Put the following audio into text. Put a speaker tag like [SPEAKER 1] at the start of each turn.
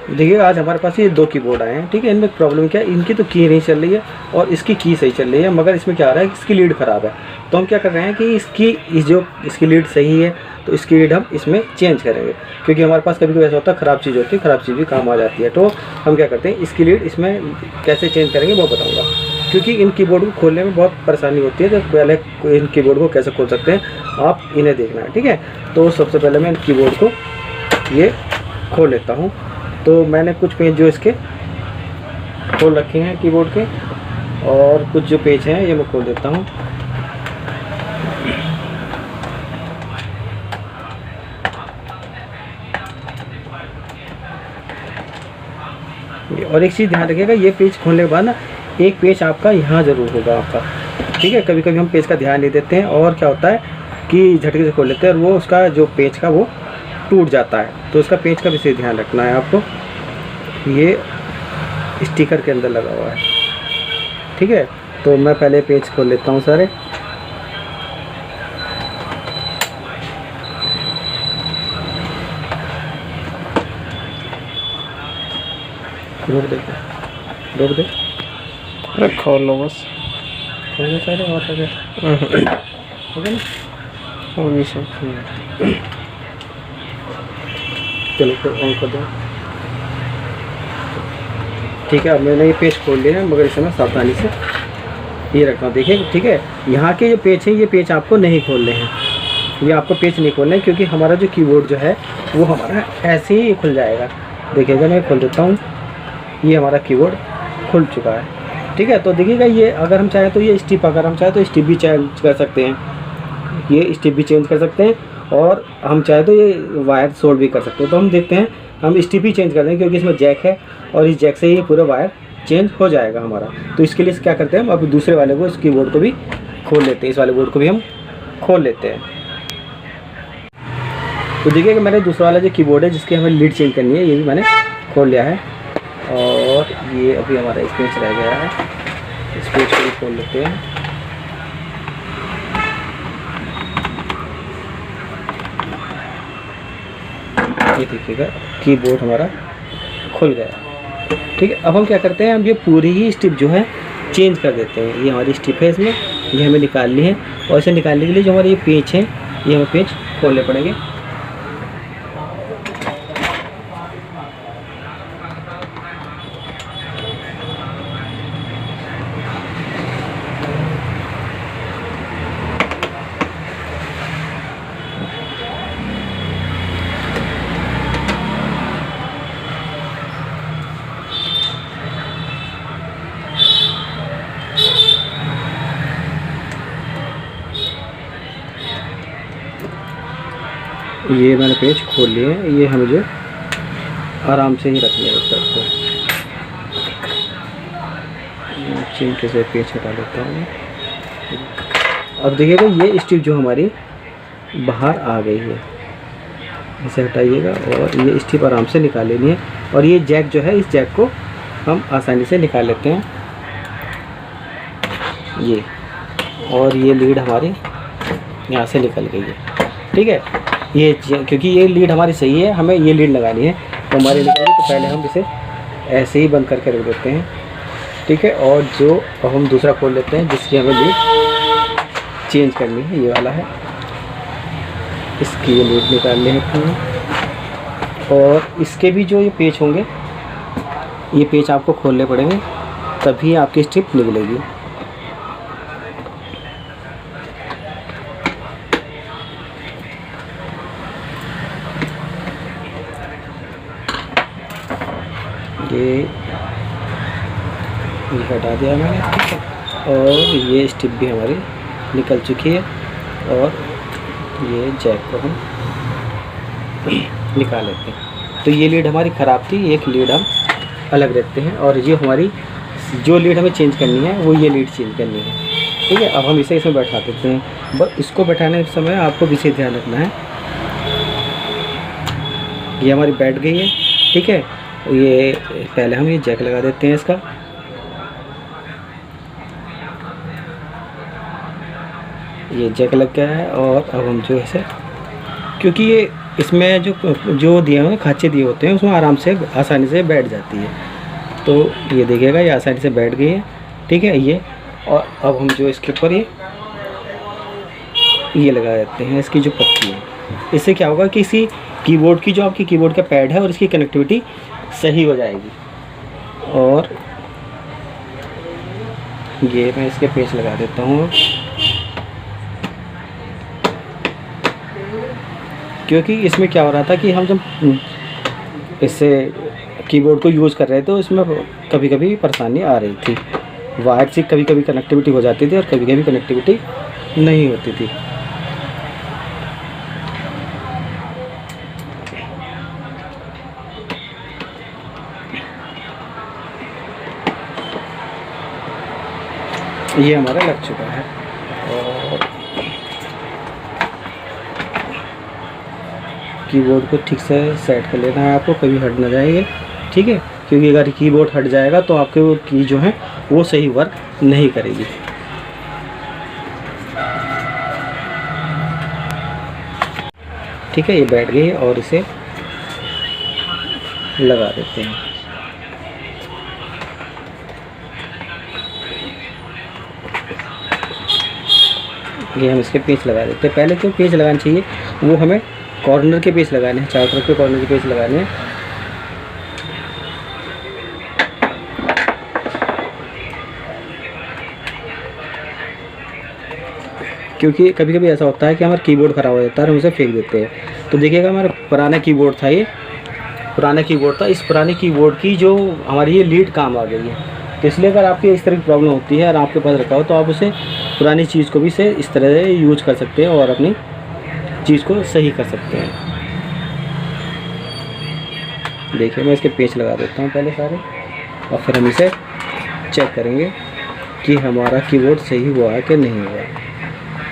[SPEAKER 1] देखिए आज हमारे पास ये 2 कीबोर्ड आए हैं, ठीक है। इनमें प्रॉब्लम क्या है, इनकी तो की नहीं चल रही है और इसकी की सही चल रही है, मगर इसमें क्या आ रहा है कि इसकी लीड ख़राब है। तो हम क्या कर रहे हैं कि इसकी लीड सही है तो इसकी लीड हम इसमें चेंज करेंगे, क्योंकि हमारे पास कभी कभी ऐसा होता है ख़राब चीज़ होती है, ख़राब चीज़ भी काम आ जाती है। तो हम क्या करते हैं, इसकी लीड इसमें कैसे चेंज करेंगे वो बताऊँगा, क्योंकि इन कीबोर्ड को खोलने में बहुत परेशानी होती है। तो पहले इन कीबोर्ड को कैसे खोल सकते हैं आप इन्हें देखना है, ठीक है। तो सबसे पहले मैं इन कीबोर्ड को ये खोल लेता हूँ। तो मैंने कुछ पेज जो इसके खोल रखे हैं कीबोर्ड के, और कुछ जो पेज हैं ये मैं खोल देता हूँ। और एक चीज़ ध्यान रखिएगा, ये पेज खोलने के बाद ना एक पेज आपका यहाँ ज़रूर होगा आपका, ठीक है। कभी कभी हम पेज का ध्यान नहीं देते हैं और क्या होता है कि झटके से खोल लेते हैं और वो उसका जो पेज का वो टूट जाता है। तो उसका पेज का विशेष ध्यान रखना है आपको। ये स्टिकर के अंदर लगा हुआ है, ठीक है। तो मैं पहले पेज खोल लेता हूँ सारे। रोक दे
[SPEAKER 2] अरे खोल लो बस,
[SPEAKER 1] खोल दे सारे और सारे हो गए ना।
[SPEAKER 2] और ये सब
[SPEAKER 1] चलो फिर ऑन कर दो, ठीक है। अब मैंने ये पेज खोल लिया है, मगर इसे मैं सावधानी से ये रखना, देखिए, ठीक है। यहाँ के जो पेज हैं ये पेज आपको नहीं खोलने हैं, ये आपको पेज नहीं खोलना है, क्योंकि हमारा जो कीबोर्ड जो है वो हमारा ऐसे ही खुल जाएगा। देखिएगा मैं खोल देता हूँ, ये हमारा कीबोर्ड खुल चुका है, ठीक है। तो देखिएगा ये अगर हम चाहें तो ये स्टिप, अगर हम चाहें तो स्टिप भी चेंज कर सकते हैं, ये स्टिप भी चेंज कर सकते हैं, और हम चाहे तो ये वायर सोल्ड भी कर सकते हैं। तो हम देखते हैं, हम स्टिप ही चेंज कर देंगे क्योंकि इसमें जैक है और इस जैक से ही पूरा वायर चेंज हो जाएगा हमारा। तो इसके लिए क्या करते हैं, हम अब दूसरे वाले को, इस कीबोर्ड को भी खोल लेते हैं, इस वाले बोर्ड को भी हम खोल लेते हैं। तो देखिए कि मैंने दूसरा वाला जो कीबोर्ड है जिसकी हमें लीड चेंज करनी है, ये भी मैंने खोल लिया है। और ये अभी हमारा एक पेज रह गया है, इस पेज को भी खोल लेते हैं। ये देखिएगा कीबोर्ड हमारा खुल गया, ठीक है। अब हम क्या करते हैं, हम ये पूरी ही स्टिप जो है चेंज कर देते हैं। ये हमारी स्टिप है, इसमें ये हमें निकालनी है, और इसे निकालने के लिए जो हमारे ये पेज हैं ये हमें पेज खोलने पड़ेंगे। ये मैंने पेज खोल लिए हैं, ये हमें जो आराम से ही रखना है इस तरफ को। चिमटे से पेज हटा लेता हूँ। अब देखिएगा ये स्टिप जो हमारी बाहर आ गई है, इसे हटाइएगा और ये स्टिप आराम से निकाल लेनी है। और ये जैक जो है, इस जैक को हम आसानी से निकाल लेते हैं, ये। और ये लीड हमारी यहाँ से निकल गई है, ठीक है। ये क्योंकि ये लीड हमारी सही है, हमें ये लीड लगानी है, तो हमारी निकल गई। तो पहले हम इसे ऐसे ही बंद करके रख देते हैं, ठीक है। और जो अब हम दूसरा खोल लेते हैं जिसकी हमें लीड चेंज करनी है, ये वाला है, इसकी ये लीड निकालने हैं। और इसके भी जो ये पेच होंगे, ये पेच आपको खोलने पड़ेंगे, तभी आपकी स्ट्रिप निकलेगी। ये हटा दिया मैंने, ठीक है। और ये स्टिप भी हमारी निकल चुकी है, और ये जैक को हम निकाल लेते हैं। तो ये लीड हमारी ख़राब थी, एक लीड हम अलग रखते हैं, और ये हमारी जो लीड हमें चेंज करनी है वो ये लीड चेंज करनी है, ठीक है। अब हम इसे इसमें बैठा देते हैं। बस इसको बैठाने के समय आपको विशेष ध्यान रखना है, ये हमारी बैठ गई है, ठीक है। ये पहले हम ये जैक लगा देते हैं इसका, ये जैक लग गया है। और अब हम जो है, क्योंकि ये इसमें जो दिए हुए खाँचे दिए होते हैं उसमें आराम से आसानी से बैठ जाती है। तो ये देखिएगा ये आसानी से बैठ गई है, ठीक है ये। और अब हम जो इसके ऊपर ये लगा देते हैं इसकी जो पत्ती है। इससे क्या होगा कि इसी कीबोर्ड की जो आपकी कीबोर्ड का पैड है और इसकी कनेक्टिविटी सही हो जाएगी। और ये मैं इसके पेच लगा देता हूँ, क्योंकि इसमें क्या हो रहा था कि हम जब इससे कीबोर्ड को यूज़ कर रहे थे तो इसमें कभी कभी परेशानी आ रही थी। वायर से कभी कभी कनेक्टिविटी हो जाती थी और कभी कभी कनेक्टिविटी नहीं होती थी। ये हमारा लग चुका है। और कीबोर्ड को ठीक से सेट कर लेना है आपको, कभी हट ना जाएंगे, ठीक है। क्योंकि अगर कीबोर्ड हट जाएगा तो आपके वो की जो है वो सही वर्क नहीं करेगी। ठीक है, ये बैठ गई है और इसे लगा देते हैं। ये हम इसके पेच लगा देते हैं। पहले जो पेच लगाना चाहिए वो हमें कॉर्नर के पेच लगाने हैं, चारों तरफ के कॉर्नर के पेच लगाने हैं। क्योंकि कभी कभी ऐसा होता है कि हमारा कीबोर्ड ख़राब हो जाता है और हम उसे फेंक देते हैं। तो देखिएगा हमारा पुराना कीबोर्ड था, ये पुराना कीबोर्ड था। इस पुराने कीबोर्ड की जो हमारी ये लीड काम आ गई है। तो इसलिए अगर आपकी इस तरह की प्रॉब्लम होती है और आपके पास रखा हो तो आप उसे पुरानी चीज़ को भी से इस तरह से यूज कर सकते हैं और अपनी चीज़ को सही कर सकते हैं। देखिए मैं इसके पेच लगा देता हूँ पहले सारे, और फिर हम इसे चेक करेंगे कि हमारा कीबोर्ड सही हुआ है कि नहीं हुआ है।